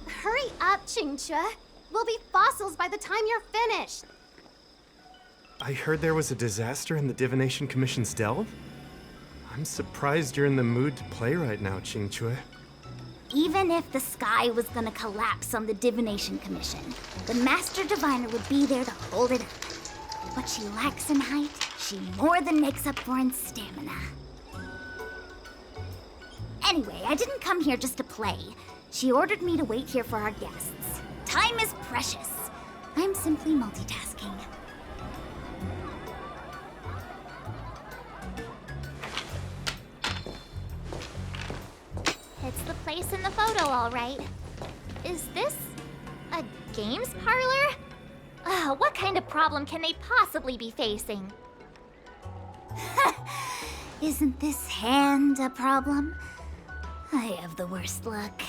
Hurry up, Qingque. We'll be fossils by the time you're finished. I heard there was a disaster in the Divination Commission's delve? I'm surprised you're in the mood to play right now, Qingque. Even if the sky was gonna collapse on the Divination Commission, the Master Diviner would be there to hold it up. What she lacks in height, she more than makes up for in stamina. Anyway, I didn't come here just to play. She ordered me to wait here for our guests. Time is precious. I'm simply multitasking. It's the place in the photo, all right. Is this a games parlor? What kind of problem can they possibly be facing? Isn't this hand a problem? I have the worst luck.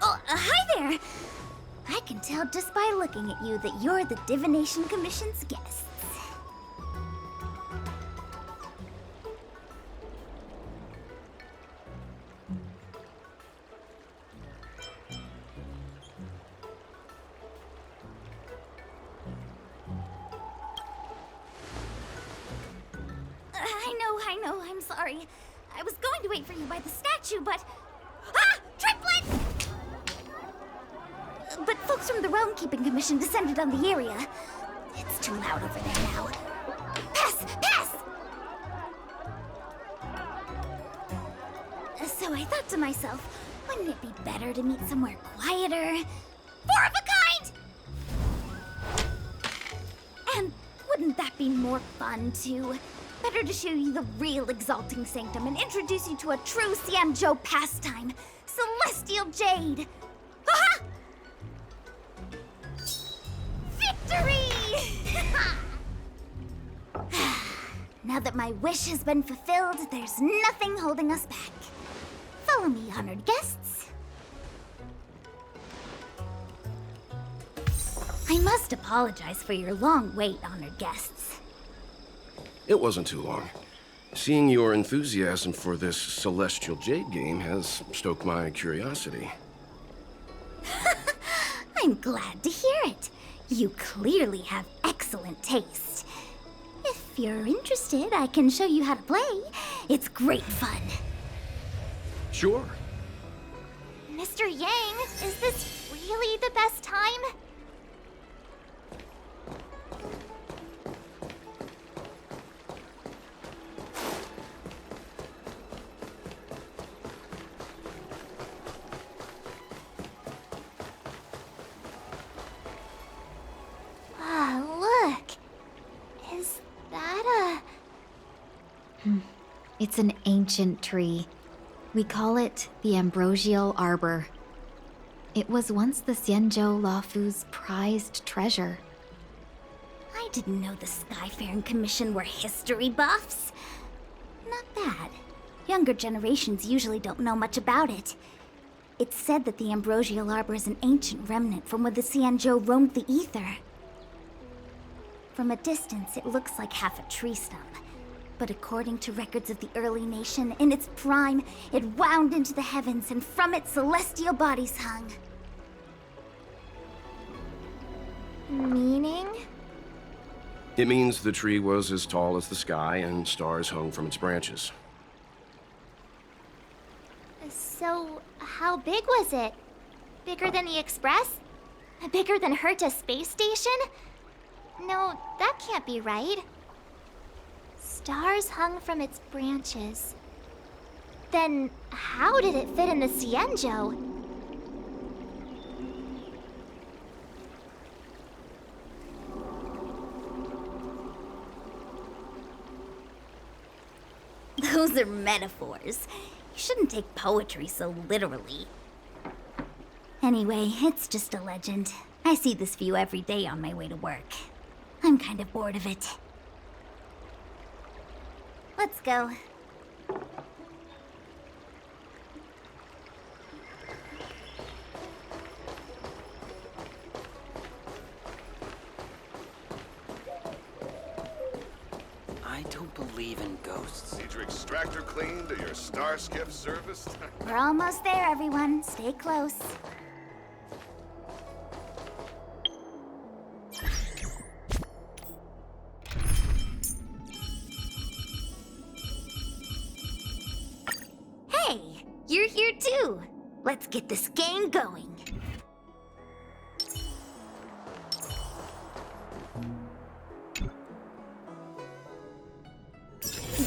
Oh, hi there! I can tell just by looking at you that you're the Divination Commission's guests. I know, I'm sorry. I was going to wait for you by the statue, but... Ah! Triplet! But folks from the Realm Keeping Commission descended on the area. It's too loud over there now. Pass! Pass! So I thought to myself, wouldn't it be better to meet somewhere quieter? Four of a kind! And wouldn't that be more fun, too? Better to show you the real Exalting Sanctum and introduce you to a true Xianzhou pastime, Celestial Jade! Ha-ha! Victory! Now that my wish has been fulfilled, there's nothing holding us back. Follow me, honored guests. I must apologize for your long wait, honored guests. It wasn't too long. Seeing your enthusiasm for this Celestial Jade game has stoked my curiosity. I'm glad to hear it. You clearly have excellent taste. If you're interested, I can show you how to play. It's great fun. Sure. Mr. Yang, is this really the best time? Look. Is that a... It's an ancient tree. We call it the Ambrosial Arbor. It was once the Xianzhou Luofu's prized treasure. I didn't know the Skyfaring Commission were history buffs. Not bad. Younger generations usually don't know much about it. It's said that the Ambrosial Arbor is an ancient remnant from when the Xianzhou roamed the ether. From a distance, it looks like half a tree stump. But according to records of the early nation, in its prime, it wound into the heavens and from it celestial bodies hung. Meaning? It means the tree was as tall as the sky and stars hung from its branches. So, how big was it? Bigger than the Express? Bigger than Herta Space Station? No, that can't be right. Stars hung from its branches. Then, how did it fit in the Xianzhou? Those are metaphors. You shouldn't take poetry so literally. Anyway, it's just a legend. I see this view every day on my way to work. I'm kind of bored of it. Let's go. believe in ghosts. Need your extractor cleaned or your star skiff serviced? We're almost there, everyone. Stay close. Hey, you're here too. Let's get this game going.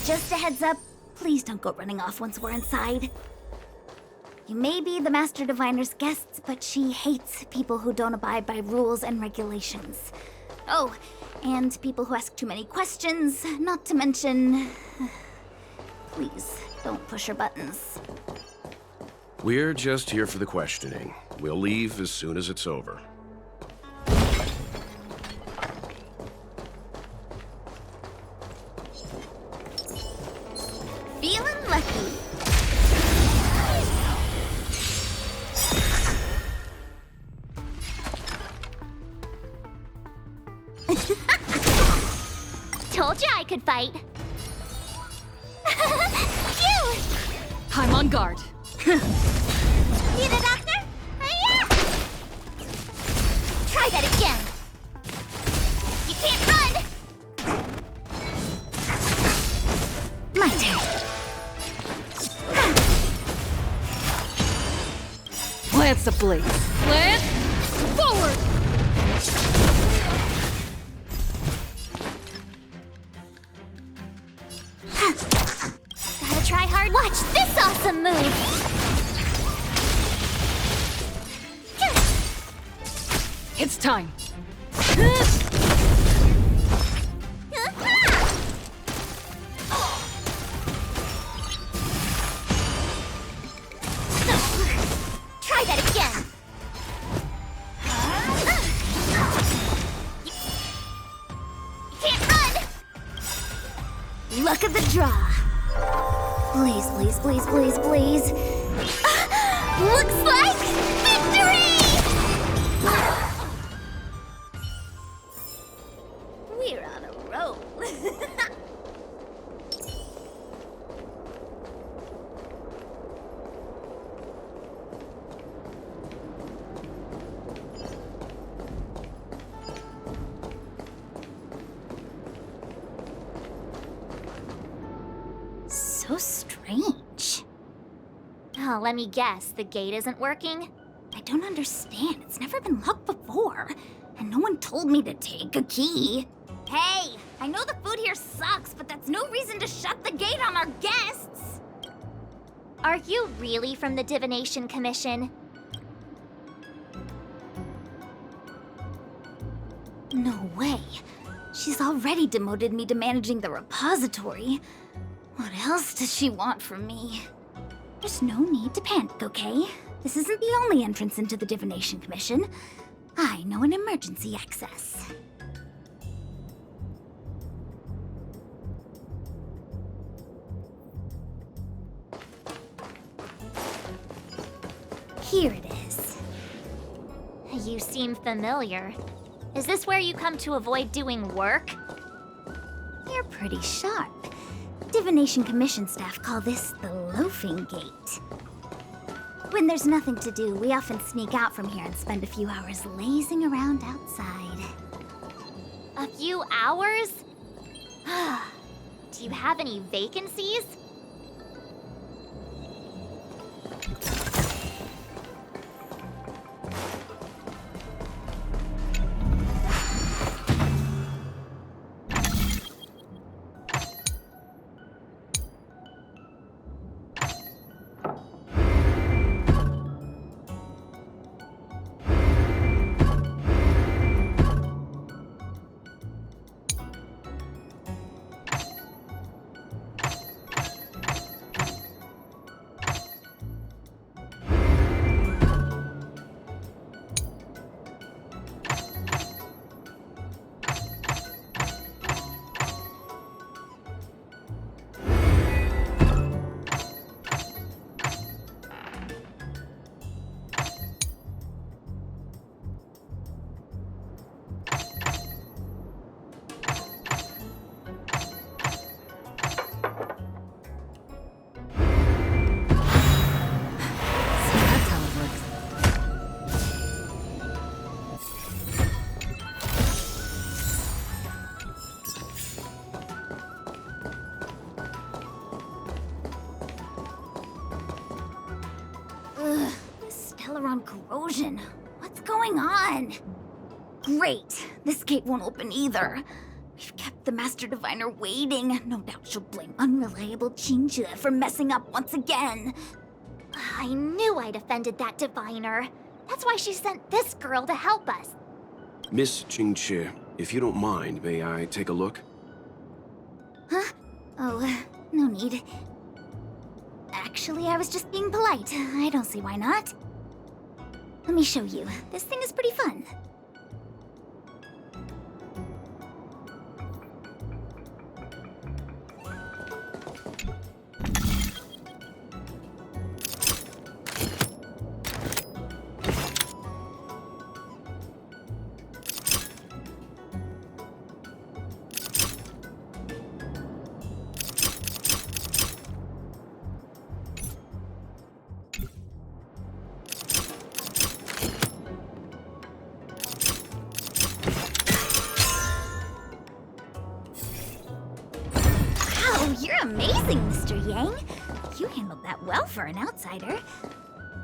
Just a heads up, please don't go running off once we're inside. You may be the Master Diviner's guests, but she hates people who don't abide by rules and regulations. Oh, and people who ask too many questions, not to mention... Please, don't push her buttons. We're just here for the questioning. We'll leave as soon as it's over. Feeling lucky. Told you I could fight. I'm on guard. Need a doctor? Hiya! Try that again. You can't run! My turn. Lance ablaze. Lance, forward! Gotta try hard. Watch this awesome move! It's time. Try that again. You can't run! Luck of the draw. Please, please, please, please, please. Looks like victory! We're on a roll. So strange. Oh, let me guess. The gate isn't working? I don't understand. It's never been locked before. And no one told me to take a key. Hey, I know the food here sucks, but that's no reason to shut the gate on our guests. Are you really from the Divination Commission? No way. She's already demoted me to managing the repository. What else does she want from me? There's no need to panic, okay? This isn't the only entrance into the Divination Commission. I know an emergency access. Here it is. You seem familiar. Is this where you come to avoid doing work? You're pretty sharp. Divination Commission staff call this the loafing gate. When there's nothing to do, we often sneak out from here and spend a few hours lazing around outside. A few hours? Do you have any vacancies? Aileron corrosion. What's going on? Great. This gate won't open either. We've kept the Master Diviner waiting. No doubt she'll blame unreliable Qingque for messing up once again. I knew I'd offended that diviner. That's why she sent this girl to help us. Miss Qingque, if you don't mind, may I take a look? Huh? Oh, no need. Actually, I was just being polite. I don't see why not. Let me show you. This thing is pretty fun. Wow, you're amazing, Mr. Yang. You handled that well for an outsider.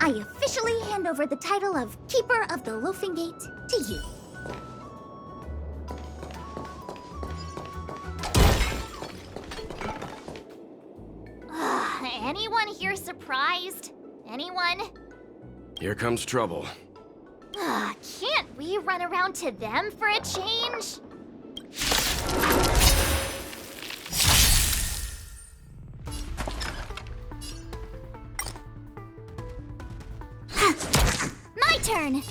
I officially hand over the title of Keeper of the Loafing Gate to you. Anyone here surprised? Anyone? Here comes trouble. Can't we run around to them for a change? My turn! Here!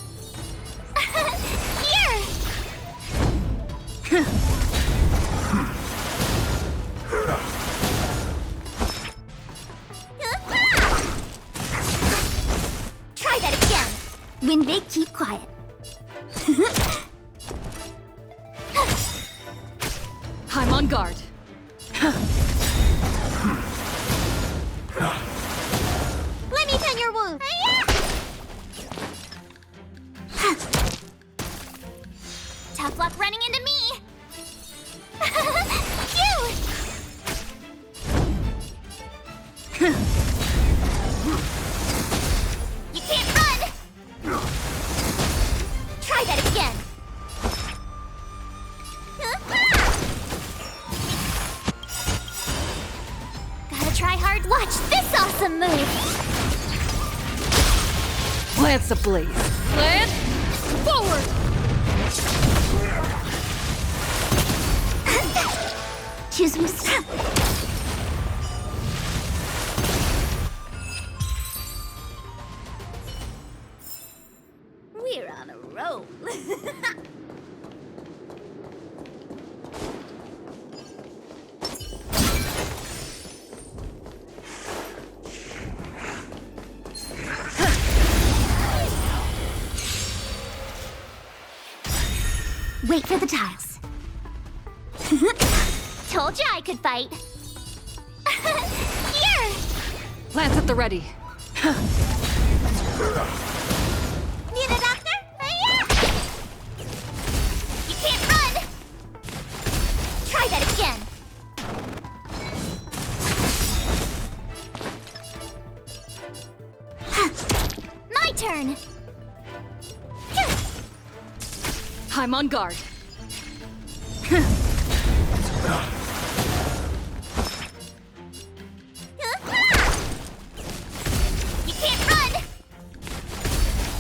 Try that again! Win big, keep quiet. I'm on guard. Let me tend your wound! Tough luck running into me! Phew! You can't run! Try that again! Gotta try hard. Watch this awesome move! Lance ablaze. Lance, forward! Choose me stop. We're on a roll. Wait for the tiles. Told you I could fight. Here! Lance at the ready. Need a doctor? You can't run! Try that again. My turn. I'm on guard. You can't run!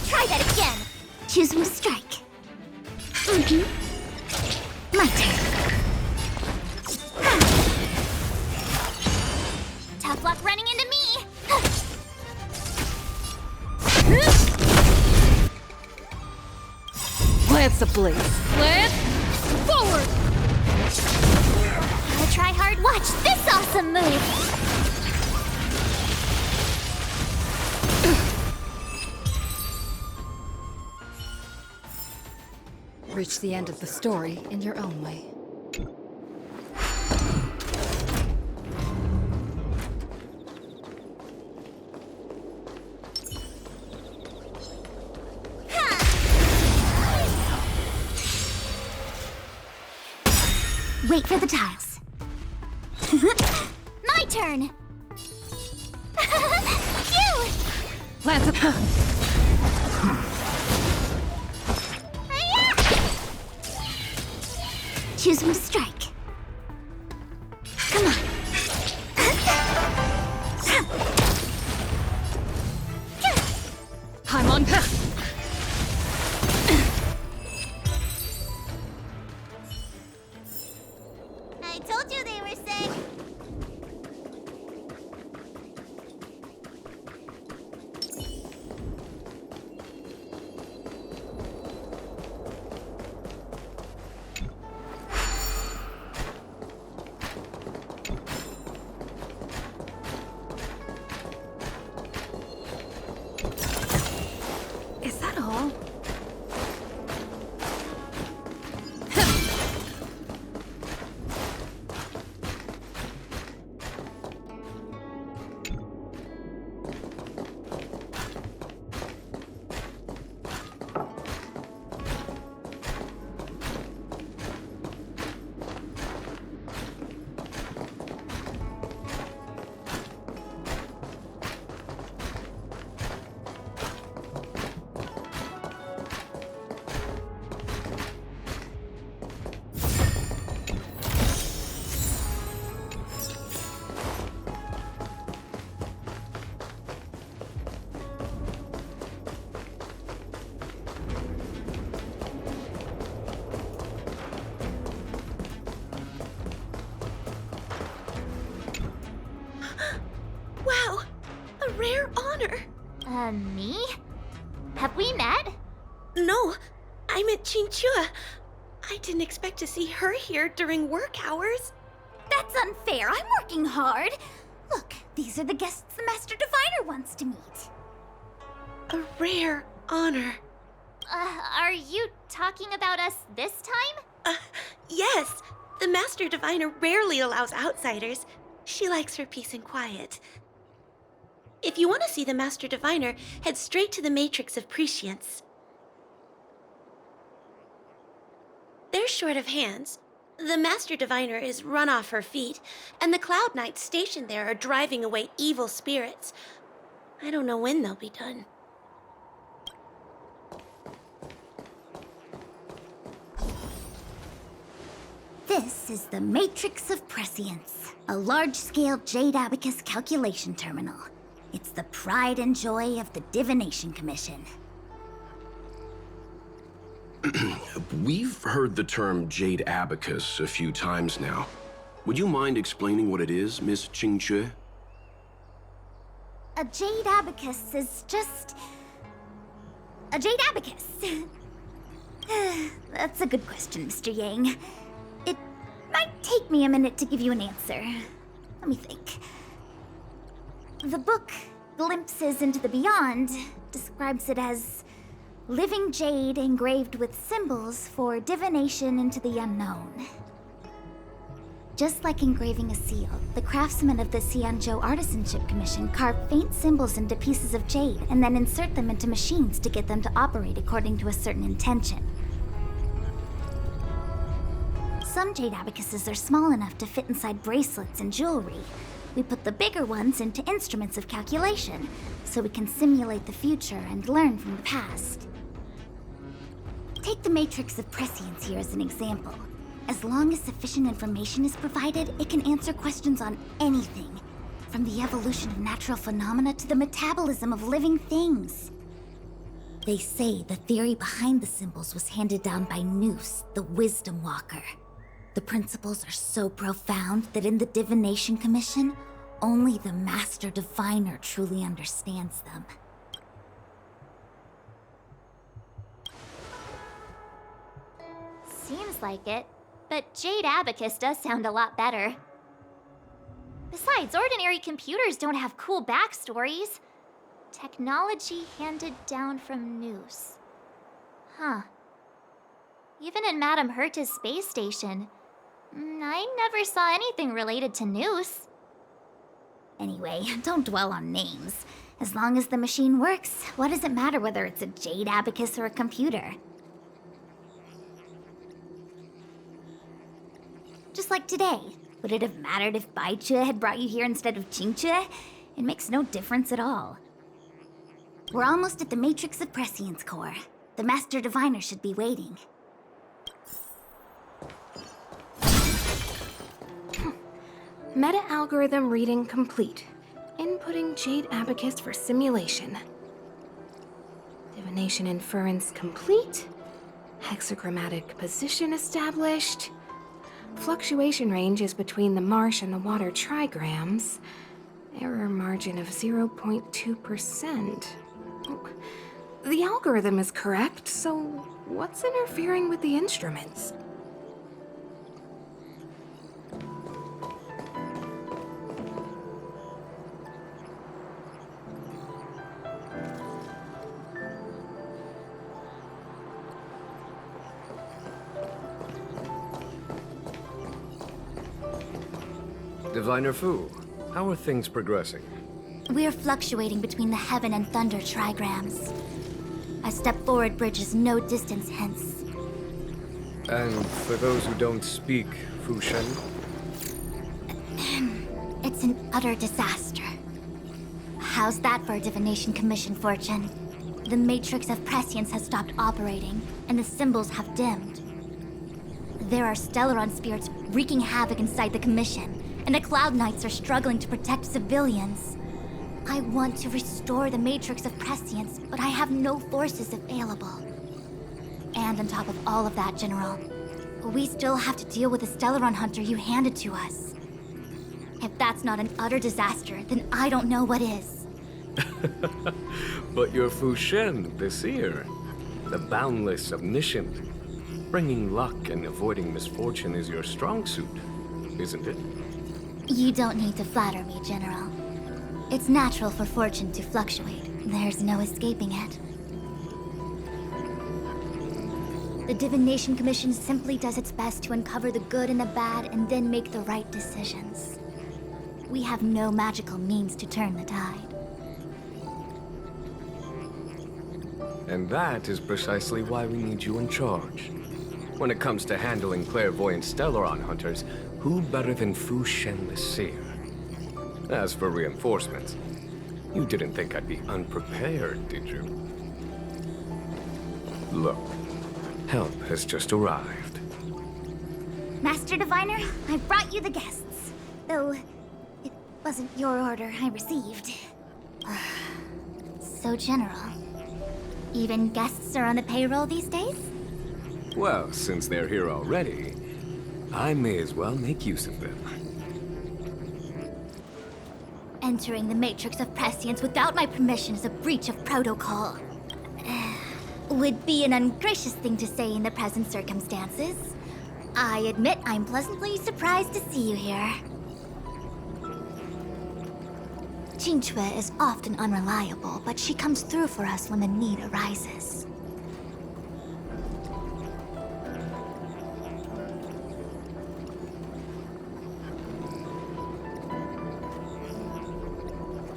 Try that again. Choose me strike. My turn. Tough luck running into me. Lance ablaze. Lance, forward! Gotta try hard. Watch this awesome move. Reach the end of the story in your own way. Wait for the tiles. My turn. Phew! Lance, Choose when to strike. Come on. I'm on path. I told you they were sick. Is that all? Wow! A rare honor! Me? Have we met? No, I met Chinchua. I didn't expect to see her here during work hours. That's unfair. I'm working hard. Look, these are the guests the Master Diviner wants to meet. A rare honor. Are you talking about us this time? Yes, the Master Diviner rarely allows outsiders. She likes her peace and quiet. If you want to see the Master Diviner, head straight to the Matrix of Prescience. They're short of hands. The Master Diviner is run off her feet, and the Cloud Knights stationed there are driving away evil spirits. I don't know when they'll be done. This is the Matrix of Prescience, a large-scale Jade Abacus calculation terminal. It's the pride and joy of the Divination Commission. We've heard the term Jade Abacus a few times now. Would you mind explaining what it is, Miss Qingque? A Jade Abacus is just... a Jade Abacus. That's a good question, Mr. Yang. It might take me a minute to give you an answer. Let me think. The book, Glimpses into the Beyond, describes it as living jade engraved with symbols for divination into the unknown. Just like engraving a seal, the craftsmen of the Xianzhou Artisanship Commission carve faint symbols into pieces of jade and then insert them into machines to get them to operate according to a certain intention. Some jade abacuses are small enough to fit inside bracelets and jewelry. We put the bigger ones into instruments of calculation, so we can simulate the future and learn from the past. Take the Matrix of Prescience here as an example. As long as sufficient information is provided, it can answer questions on anything, from the evolution of natural phenomena to the metabolism of living things. They say the theory behind the symbols was handed down by Noose, the Wisdom Walker. The principles are so profound that in the Divination Commission, only the Master Diviner truly understands them. Seems like it, but Jade Abacus does sound a lot better. Besides, ordinary computers don't have cool backstories. Technology handed down from Noose. Huh. Even in Madame Herta's space station, I never saw anything related to Noose. Anyway, don't dwell on names. As long as the machine works, what does it matter whether it's a Jade Abacus or a computer? Just like today. Would it have mattered if Baichue had brought you here instead of Qingque? It makes no difference at all. We're almost at the Matrix of Prescience core. The Master Diviner should be waiting. Meta-algorithm reading complete. Inputting Jade Abacus for simulation. Divination inference complete. Hexagrammatic position established. Fluctuation range is between the marsh and the water trigrams. Error margin of 0.2%. The algorithm is correct, so what's interfering with the instruments? Diviner Fu, how are things progressing? We're fluctuating between the heaven and thunder trigrams. A step forward bridges no distance hence. And for those who don't speak Fu Shen? It's an utter disaster. How's that for a divination commission, Fortune? The matrix of prescience has stopped operating, and the symbols have dimmed. There are Stellaron spirits wreaking havoc inside the commission, and the Cloud Knights are struggling to protect civilians. I want to restore the matrix of prescience, but I have no forces available. And on top of all of that, General, we still have to deal with the Stellaron hunter you handed to us. If that's not an utter disaster, then I don't know what is. But you're Fu Shen, the seer. The boundless, omniscient. Bringing luck and avoiding misfortune is your strong suit, isn't it? You don't need to flatter me, General. It's natural for fortune to fluctuate. There's no escaping it. The Divination Commission simply does its best to uncover the good and the bad and then make the right decisions. We have no magical means to turn the tide. And that is precisely why we need you in charge. When it comes to handling clairvoyant Stellaron hunters, who better than Fu Shen the Seer? As for reinforcements, you didn't think I'd be unprepared, did you? Look, help has just arrived. Master Diviner, I brought you the guests. Though, it wasn't your order I received. So general. Even guests are on the payroll these days? Well, since they're here already, I may as well make use of them. Entering the Matrix of Prescience without my permission is a breach of protocol. Would be an ungracious thing to say in the present circumstances. I admit I'm pleasantly surprised to see you here. Qingque is often unreliable, but she comes through for us when the need arises.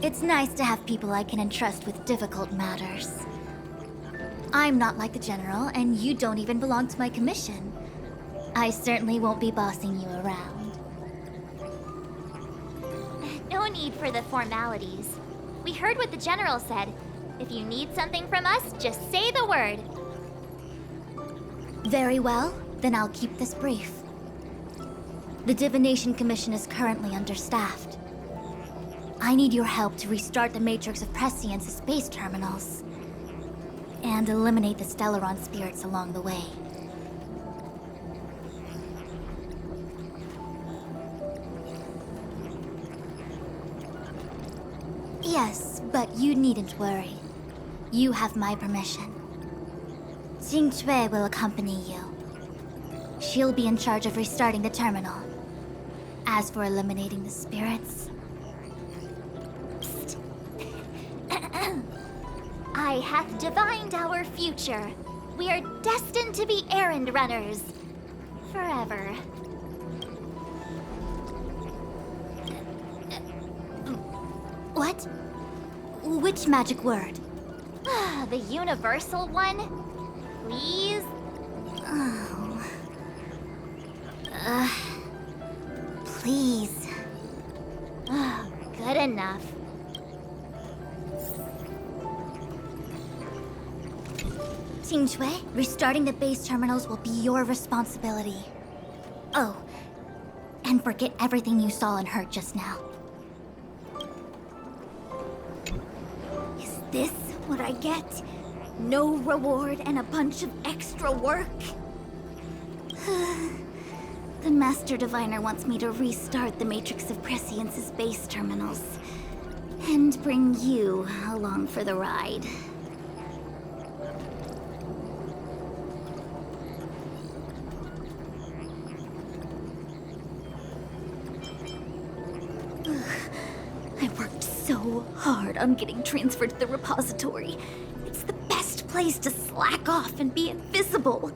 It's nice to have people I can entrust with difficult matters. I'm not like the General, and you don't even belong to my commission. I certainly won't be bossing you around. No need for the formalities. We heard what the General said. If you need something from us, just say the word. Very well, then I'll keep this brief. The Divination Commission is currently understaffed. I need your help to restart the Matrix of Prescience's space terminals. And eliminate the Stellaron spirits along the way. Yes, but you needn't worry. You have my permission. Qingque will accompany you. She'll be in charge of restarting the terminal. As for eliminating the spirits... I hath divined our future. We are destined to be errand runners. Forever. What? Which magic word? The universal one? Please? Oh. Please. Good enough. Qingque, restarting the base terminals will be your responsibility. Oh, and forget everything you saw and heard just now. Is this what I get? No reward and a bunch of extra work? The Master Diviner wants me to restart the Matrix of Prescience's base terminals. And bring you along for the ride. I worked so hard on getting transferred to the repository. It's the best place to slack off and be invisible.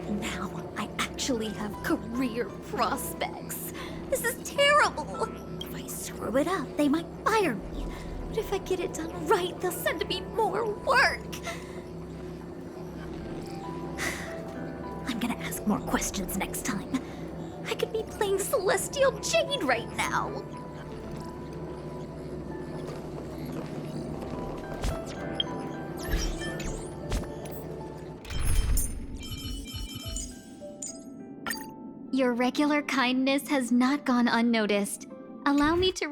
Now I actually have career prospects. This is terrible. If I screw it up, they might fire me. But if I get it done right, they'll send me more work. I'm gonna ask more questions next time. I could be playing Celestial Jade right now. Your regular kindness has not gone unnoticed. Allow me to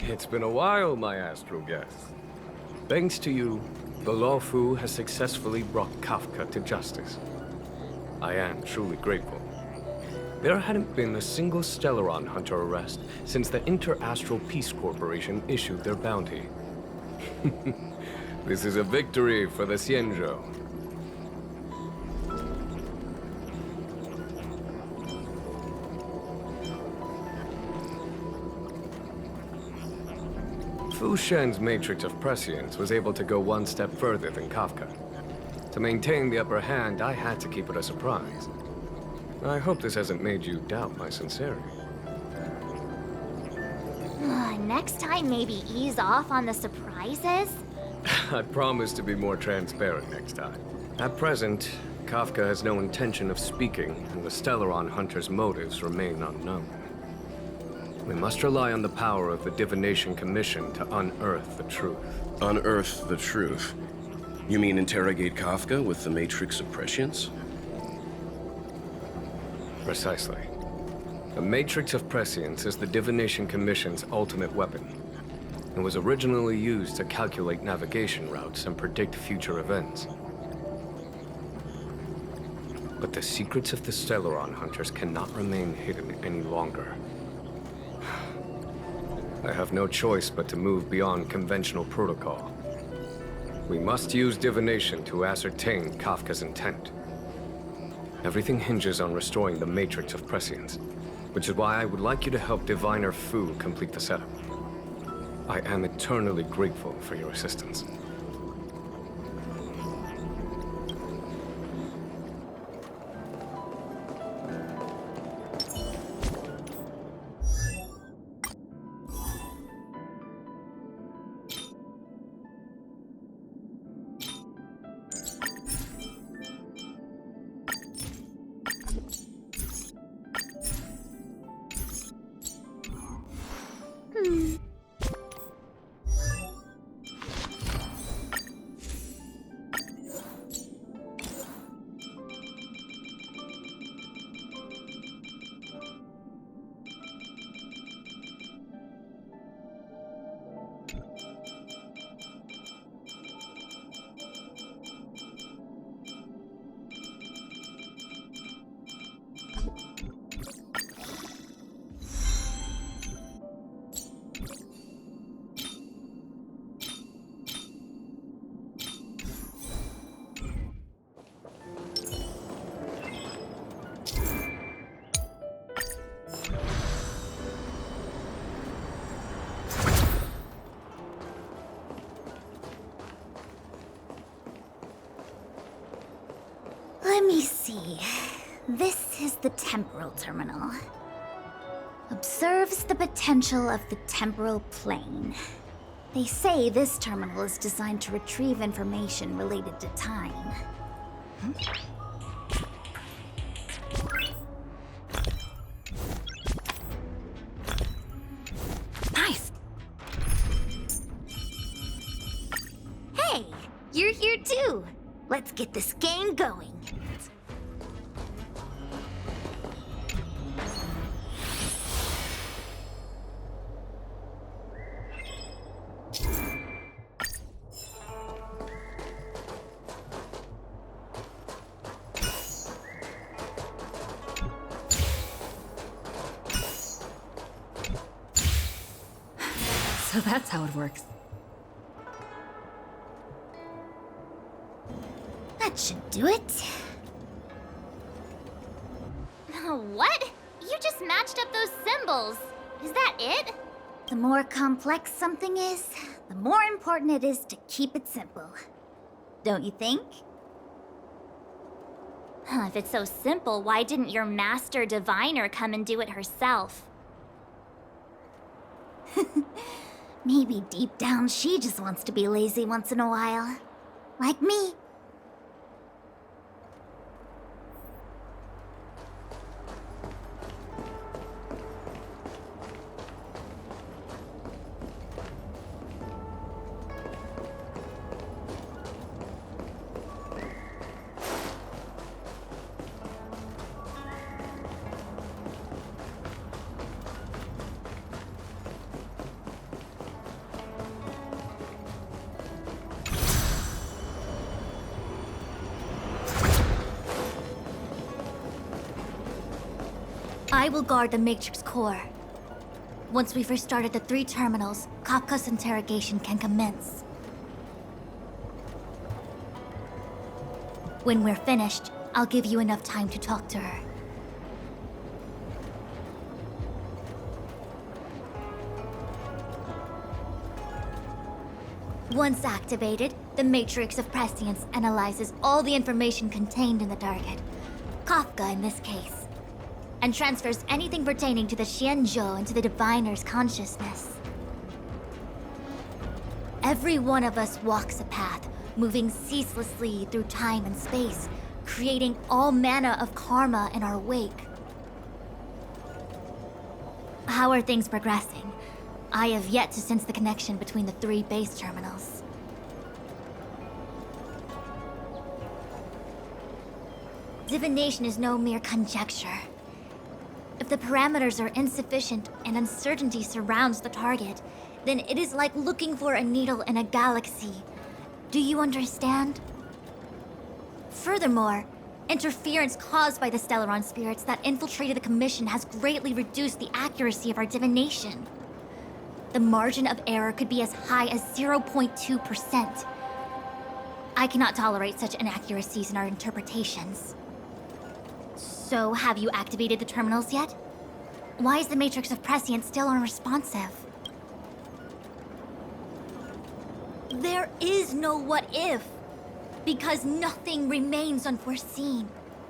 It's been a while, my astral guest. Thanks to you, the Lawfu has successfully brought Kafka to justice. I am truly grateful. There hadn't been a single Stellaron hunter arrest since the Inter-Astral Peace Corporation issued their bounty. This is a victory for the Xianzhou. Fu Shen's Matrix of Prescience was able to go one step further than Kafka. To maintain the upper hand, I had to keep it a surprise. I hope this hasn't made you doubt my sincerity. Next time, maybe ease off on the surprises? I promise to be more transparent next time. At present, Kafka has no intention of speaking, and the Stellaron hunter's motives remain unknown. We must rely on the power of the Divination Commission to unearth the truth. Unearth the truth? You mean interrogate Kafka with the Matrix of Prescience? Precisely. The Matrix of Prescience is the Divination Commission's ultimate weapon, and was originally used to calculate navigation routes and predict future events. But the secrets of the Stellaron hunters cannot remain hidden any longer. I have no choice but to move beyond conventional protocol. We must use divination to ascertain Kafka's intent. Everything hinges on restoring the Matrix of Prescience, which is why I would like you to help Diviner Fu complete the setup. I am eternally grateful for your assistance. Let me see. This is the temporal terminal. Observes the potential of the temporal plane. They say this terminal is designed to retrieve information related to time. Nice! Hey, you're here too. Let's get this game going. So that's how it works. That should do it. What? You just matched up those symbols. Is that it? The more complex something is, the more important it is to keep it simple. Don't you think? If it's so simple, why didn't your master diviner come and do it herself? Maybe deep down she just wants to be lazy once in a while. Like me. I will guard the Matrix core. Once we've restarted the 3 terminals, Kafka's interrogation can commence. When we're finished, I'll give you enough time to talk to her. Once activated, the Matrix of Prescience analyzes all the information contained in the target, Kafka in this case, and transfers anything pertaining to the Xianzhou into the Diviner's consciousness. Every one of us walks a path, moving ceaselessly through time and space, creating all manner of karma in our wake. How are things progressing? I have yet to sense the connection between the 3 base terminals. Divination is no mere conjecture. If the parameters are insufficient and uncertainty surrounds the target, then it is like looking for a needle in a galaxy. Do you understand? Furthermore, interference caused by the Stellaron spirits that infiltrated the Commission has greatly reduced the accuracy of our divination. The margin of error could be as high as 0.2%. I cannot tolerate such inaccuracies in our interpretations. So, have you activated the terminals yet? Why is the Matrix of Prescience still unresponsive? There is no what if, because nothing remains unforeseen.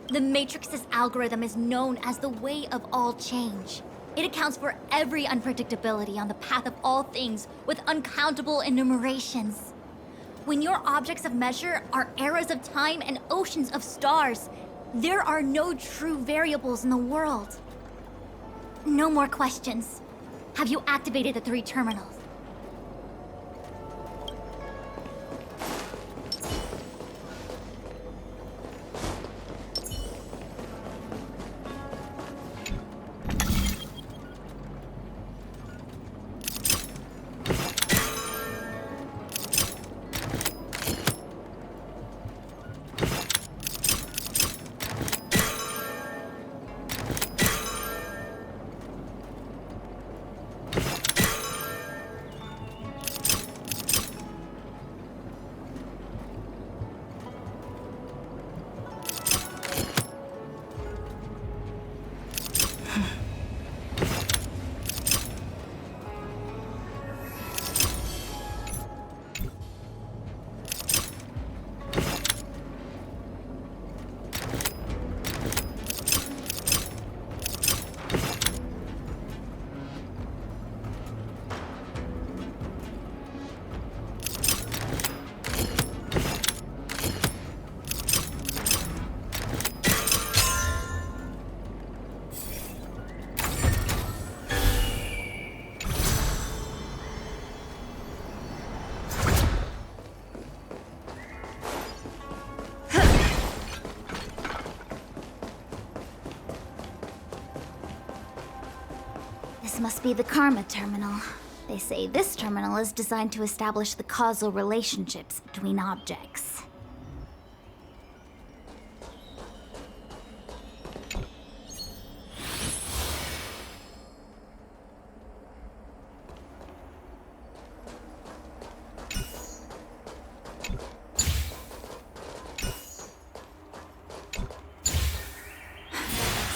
The Matrix's algorithm is known as the way of all change. It accounts for every unpredictability on the path of all things with uncountable enumerations. When your objects of measure are eras of time and oceans of stars, there are no true variables in the world. No more questions. Have you activated the 3 terminals? must be the Karma Terminal. They say this terminal is designed to establish the causal relationships between objects.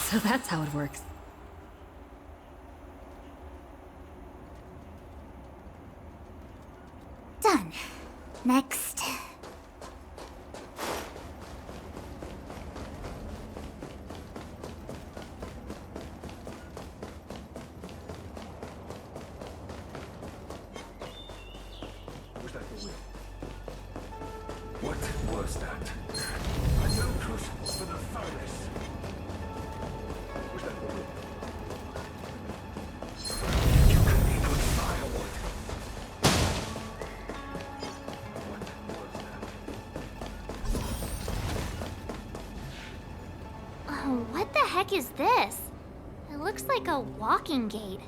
So that's how it works. Done. Next. What was that? A note for the furnace. Was that the room? You could be good firewood. What was that? Oh, what the heck is this? It looks like a walking gate.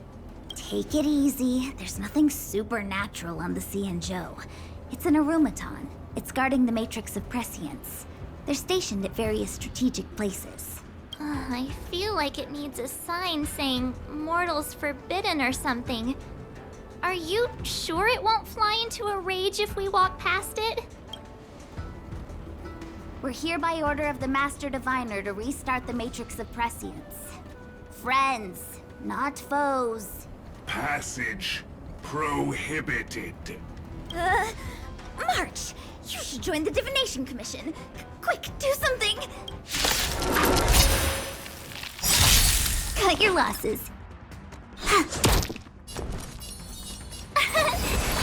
Take it easy. There's nothing supernatural on the Cianzhou. It's an arumaton. It's guarding the matrix of prescience. They're stationed at various strategic places. I feel like it needs a sign saying mortals forbidden or something. Are you sure it won't fly into a rage if we walk past it? We're here by order of the Master Diviner to restart the matrix of prescience. Friends, not foes. Passage prohibited. March! You should join the Divination Commission. Quick, do something! Cut your losses.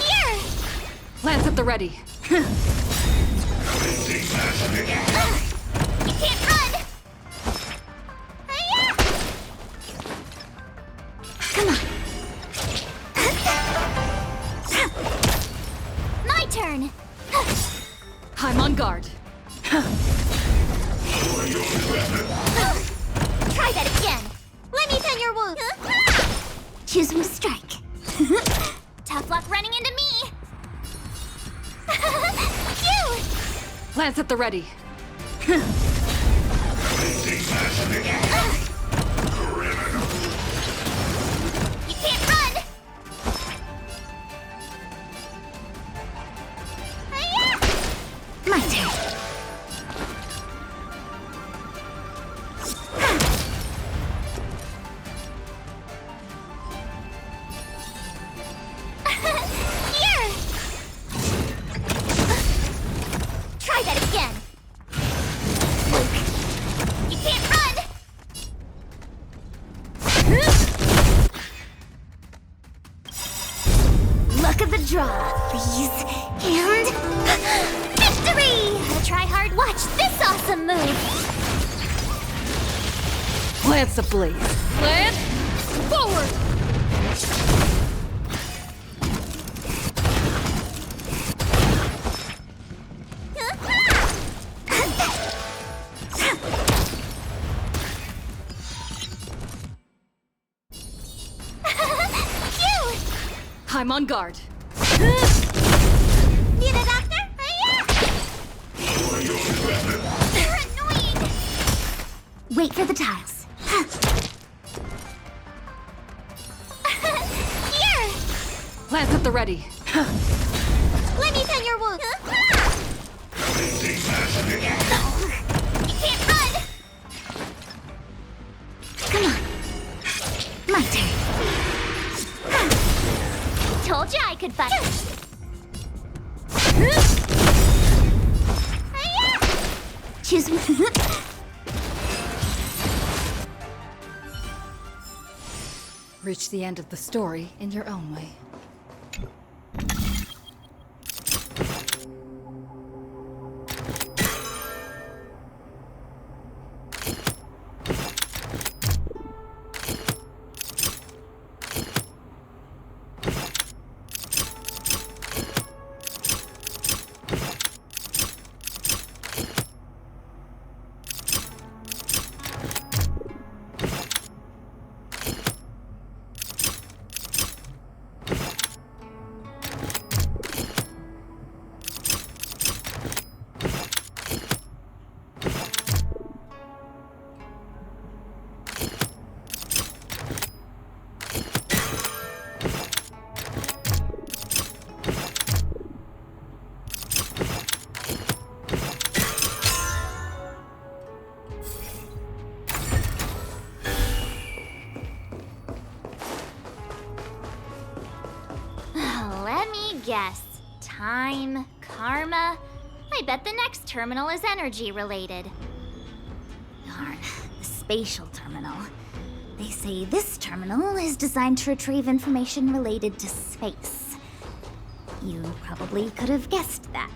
Here! Lance at the ready. You can't run! Hiya! Come on. My turn! I'm on guard. Try that again! Let me tend your wound! Choose one strike. Tough luck running into me! Phew! Lance at the ready. You can't run! Hiya! My turn. Here! Try that again! You can't run! Luck of the draw, please. And... Victory! Try hard, watch this awesome move! Lance ablaze. Lance, forward! Phew! I'm on guard. Need a doctor? Hiya! They're annoying! Wait for the tiles. Here! Lance at the ready. Let me tend your wound! You can't run! Come on. My turn. Told you I could fight! Hiya! Choose one. Reach the end of the story in your own way. time, karma. I bet the next terminal is energy related. Darn, the spatial terminal. They say this terminal is designed to retrieve information related to space. You probably could have guessed that.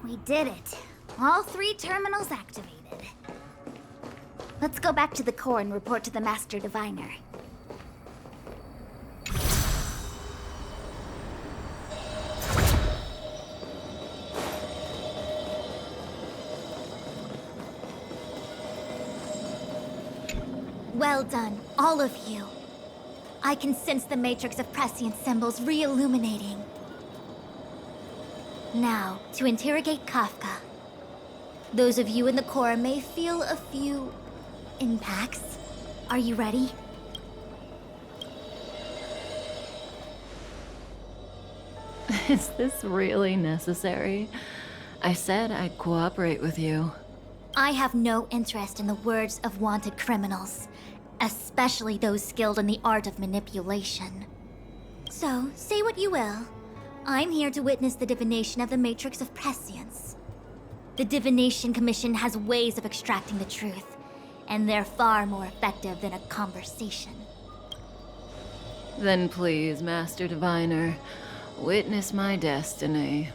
We did it. All 3 terminals activated. Let's go back to the core and report to the Master Diviner. Well done, all of you. I can sense the matrix of prescient symbols re-illuminating. Now, to interrogate Kafka. Those of you in the core may feel a few impacts. Are you ready? Is this really necessary? I said I'd cooperate with you. I have no interest in the words of wanted criminals, especially those skilled in the art of manipulation. So, say what you will. I'm here to witness the divination of the Matrix of Prescience. The Divination Commission has ways of extracting the truth, and they're far more effective than a conversation. Then please, Master Diviner, witness my destiny.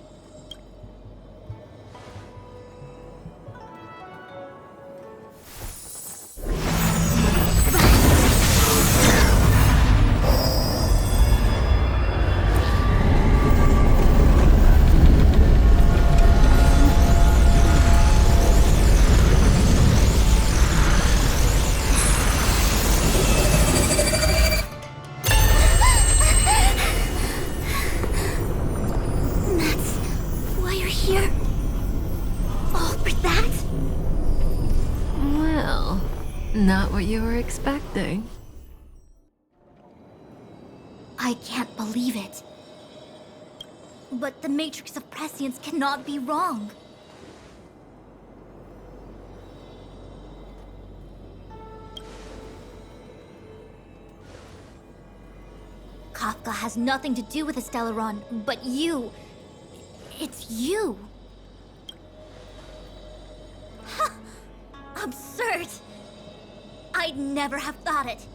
Not what you were expecting. I can't believe it. But the Matrix of Prescience cannot be wrong. Kafka has nothing to do with Stellaron, but you. It's you. Absurd. I'd never have thought it.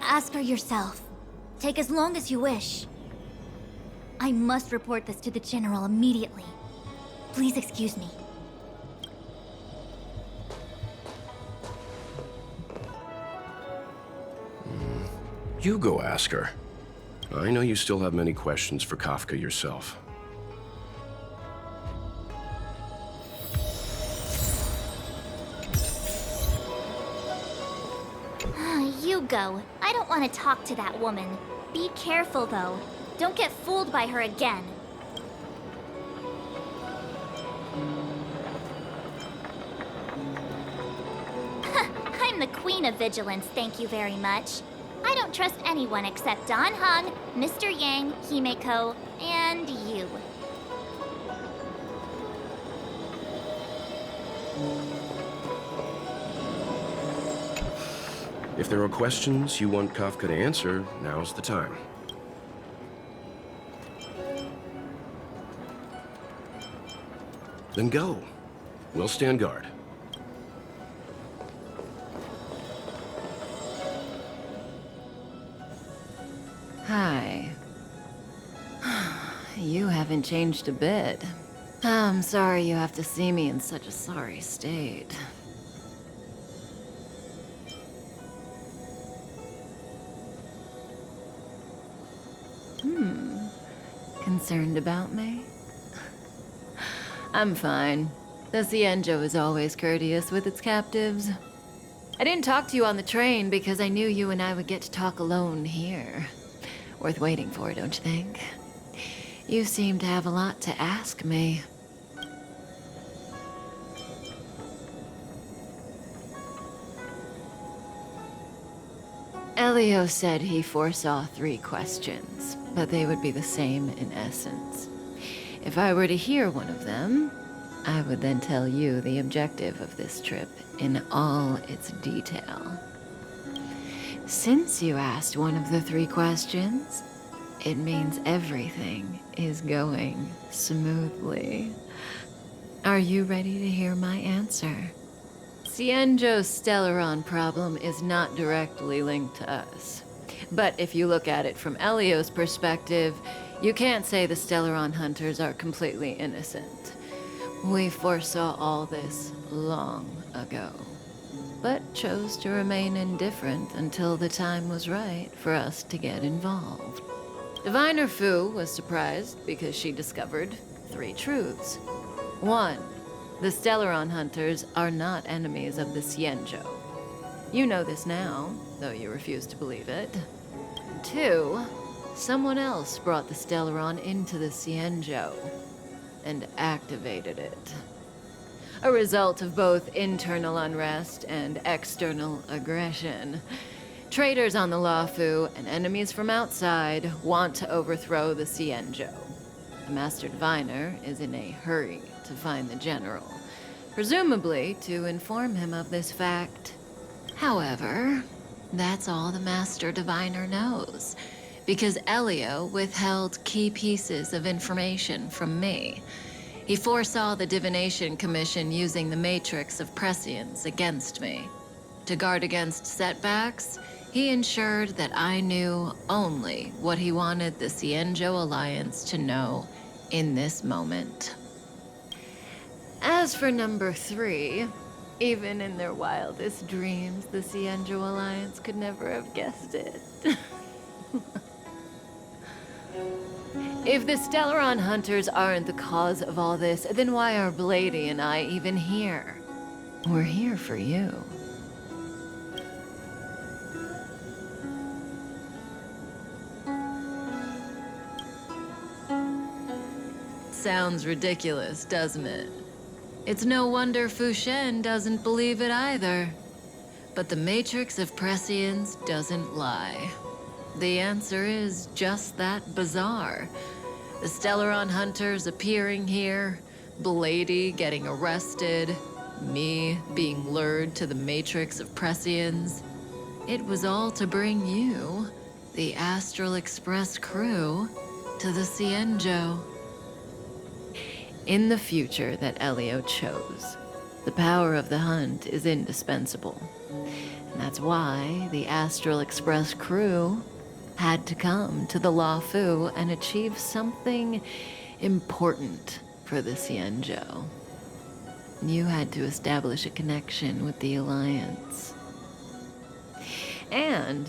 Ask her yourself. Take as long as you wish. I must report this to the General immediately. Please excuse me. You go ask her. I know you still have many questions for Kafka yourself. You go. I don't want to talk to that woman. Be careful, though. Don't get fooled by her again. I'm the Queen of Vigilance, thank you very much. I don't trust anyone except Don Hung, Mr. Yang, Himeko, and you. If there are questions you want Kafka to answer, now's the time. Then go. We'll stand guard. Hi. You haven't changed a bit. I'm sorry you have to see me in such a sorry state. Concerned about me? I'm fine. The Cienjo is always courteous with its captives. I didn't talk to you on the train because I knew you and I would get to talk alone here. Worth waiting for, don't you think? You seem to have a lot to ask me. Elio said he foresaw 3 questions, but they would be the same in essence. If I were to hear one of them, I would then tell you the objective of this trip in all its detail. Since you asked one of the 3 questions, it means everything is going smoothly. Are you ready to hear my answer? Cienjo's Stellaron problem is not directly linked to us. But if you look at it from Elio's perspective, you can't say the Stellaron hunters are completely innocent. We foresaw all this long ago, but chose to remain indifferent until the time was right for us to get involved. Diviner Fu was surprised because she discovered 3 truths. 1. The Stellaron hunters are not enemies of the Cienjo. You know this now, though you refuse to believe it. 2. Someone else brought the Stellaron into the Cienjo and activated it. A result of both internal unrest and external aggression. Traitors on the Luofu and enemies from outside want to overthrow the Cienjo. The Master Diviner is in a hurry to find the General, presumably to inform him of this fact. However, that's all the Master Diviner knows, because Elio withheld key pieces of information from me. He foresaw the Divination Commission using the Matrix of Prescience against me. To guard against setbacks, he ensured that I knew only what he wanted the Cienjo Alliance to know in this moment. As for number 3, even in their wildest dreams, the Cienjo Alliance could never have guessed it. If the Stellaron hunters aren't the cause of all this, then why are Blady and I even here? We're here for you. Sounds ridiculous, doesn't it? It's no wonder Fu Shen doesn't believe it either. But the Matrix of Prescience doesn't lie. The answer is just that bizarre. The Stellaron hunters appearing here, Blady getting arrested, me being lured to the Matrix of Prescience. It was all to bring you, the Astral Express crew, to the Cienjo. In the future that Elio chose, the power of the hunt is indispensable. And that's why the Astral Express crew had to come to the Luofu and achieve something important for the Cienjo. You had to establish a connection with the Alliance. And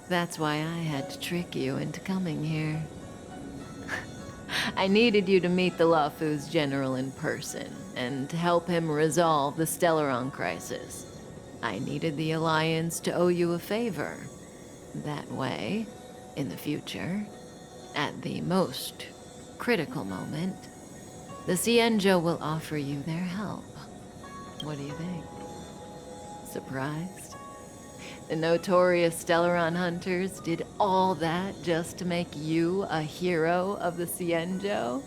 that's why I had to trick you into coming here. I needed you to meet the Luofu's general in person and to help him resolve the Stellaron crisis. I needed the Alliance to owe you a favor. That way, in the future, at the most critical moment, the Cienjo will offer you their help. What do you think? Surprised? The notorious Stellaron hunters did all that just to make you a hero of the Cienjo?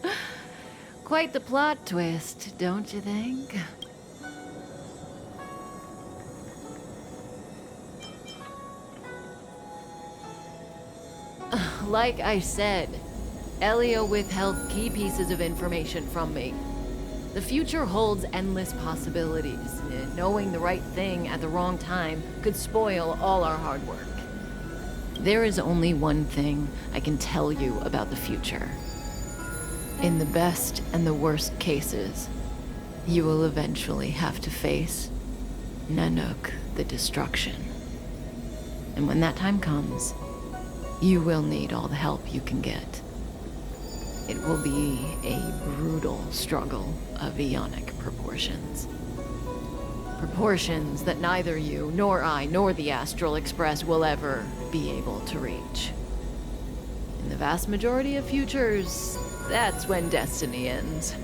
Quite the plot twist, don't you think? Like I said, Elio withheld key pieces of information from me. The future holds endless possibilities. Knowing the right thing at the wrong time could spoil all our hard work. There is only one thing I can tell you about the future. In the best and the worst cases, you will eventually have to face Nanook the Destruction. And when that time comes, you will need all the help you can get. It will be a brutal struggle of Aeonic proportions. Proportions that neither you, nor I, nor the Astral Express will ever be able to reach. In the vast majority of futures, that's when destiny ends.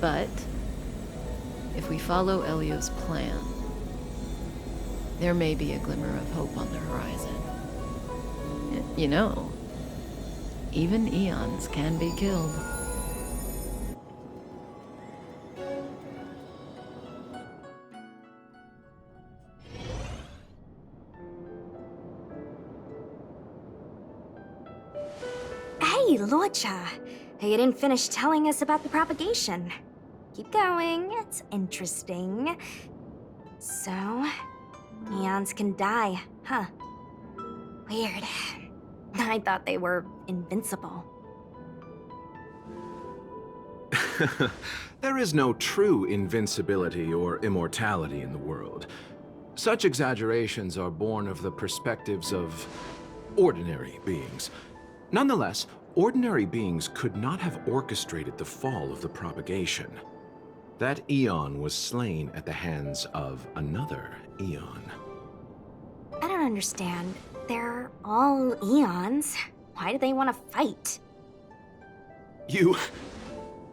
But if we follow Elio's plan, there may be a glimmer of hope on the horizon. You know, even eons can be killed. Hey, Lorcha. You didn't finish telling us about the propagation. Keep going, it's interesting. So, eons can die, huh? Weird. I thought they were invincible. There is no true invincibility or immortality in the world. Such exaggerations are born of the perspectives of ordinary beings. Nonetheless, ordinary beings could not have orchestrated the fall of the propagation. That eon was slain at the hands of another eon. I don't understand. They're all eons. Why do they want to fight?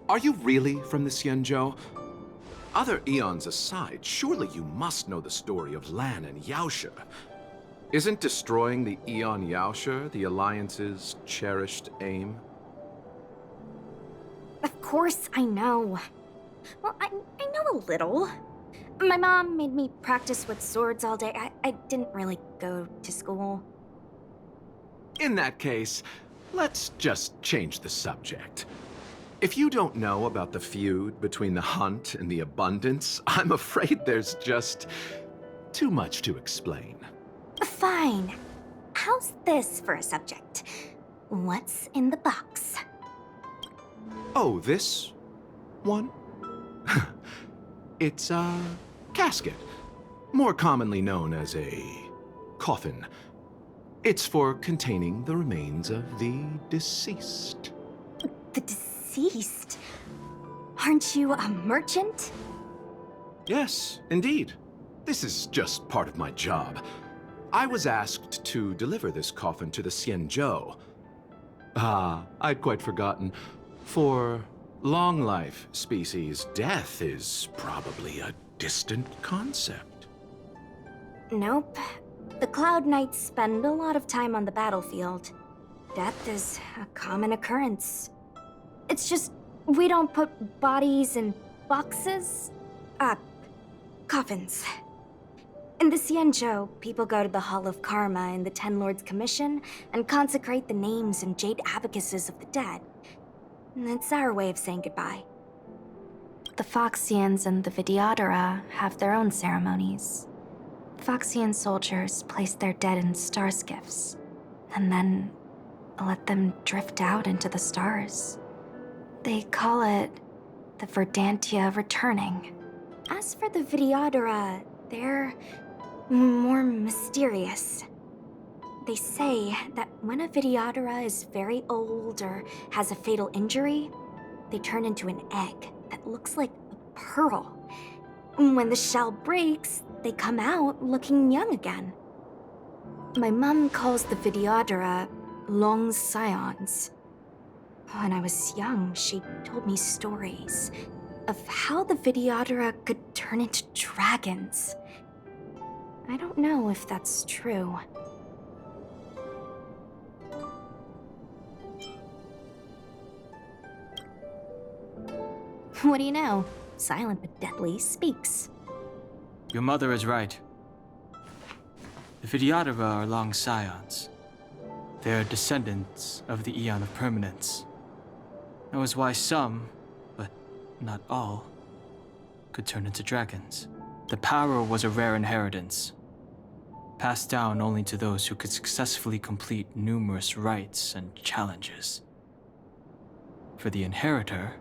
Are you really from the Xianzhou? Other eons aside, surely you must know the story of Lan and Yaoshe. Isn't destroying the Eon Yaoshe the Alliance's cherished aim? Of course I know. Well, I know a little. My mom made me practice with swords all day. I didn't really go to school. In that case, let's just change the subject. If you don't know about the feud between the Hunt and the Abundance, I'm afraid there's just too much to explain. Fine. How's this for a subject? What's in the box? Oh, this one? It's a casket, more commonly known as a coffin. It's for containing the remains of the deceased. The deceased? Aren't you a merchant? Yes, indeed. This is just part of my job. I was asked to deliver this coffin to the Xianzhou. I'd quite forgotten. For long life species, death is probably a distant concept. Nope. The Cloud Knights spend a lot of time on the battlefield. Death is a common occurrence. It's just, we don't put bodies in boxes. Coffins. In the Xianzhou, people go to the Hall of Karma in the Ten Lords Commission and consecrate the names and jade abacuses of the dead. It's our way of saying goodbye. The Foxians and the Vidyadhara have their own ceremonies. Foxian soldiers place their dead in star skiffs, and then let them drift out into the stars. They call it the Verdantia returning. As for the Vidyadhara, they're more mysterious. They say that when a Vidyadhara is very old or has a fatal injury, they turn into an egg that looks like a pearl. When the shell breaks, they come out looking young again. My mom calls the Vidyadhara long scions. When I was young, she told me stories of how the Vidyadhara could turn into dragons. I don't know if that's true. What do you know? Silent but deadly speaks. Your mother is right. The Vidyadhara are long scions. They are descendants of the Eon of Permanence. That was why some, but not all, could turn into dragons. The power was a rare inheritance, passed down only to those who could successfully complete numerous rites and challenges. For the inheritor,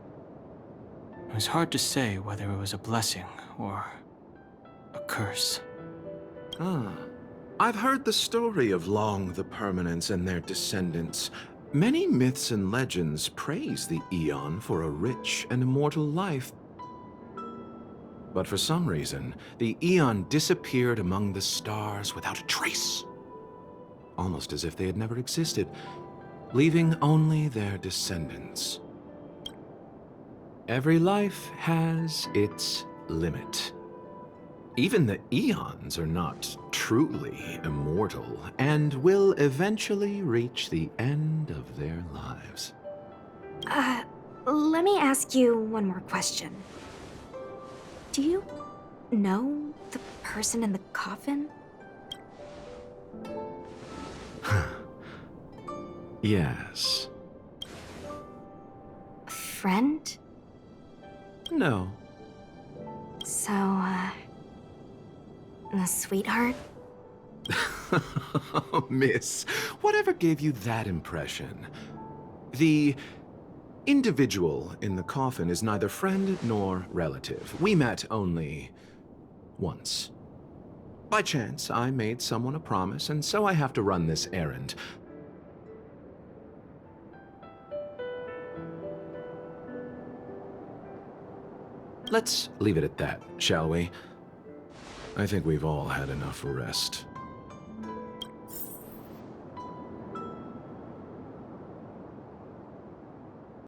it was hard to say whether it was a blessing or a curse. I've heard the story of Long the Permanence and their descendants. Many myths and legends praise the Eon for a rich and immortal life. But for some reason, the Eon disappeared among the stars without a trace. Almost as if they had never existed, leaving only their descendants. Every life has its limit. Even the Eons are not truly immortal and will eventually reach the end of their lives. Let me ask you one more question. Do you know the person in the coffin? Yes. Friend? No. So, a sweetheart? Miss, whatever gave you that impression? The individual in the coffin is neither friend nor relative. We met only once. By chance, I made someone a promise, and so I have to run this errand. Let's leave it at that, shall we? I think we've all had enough rest.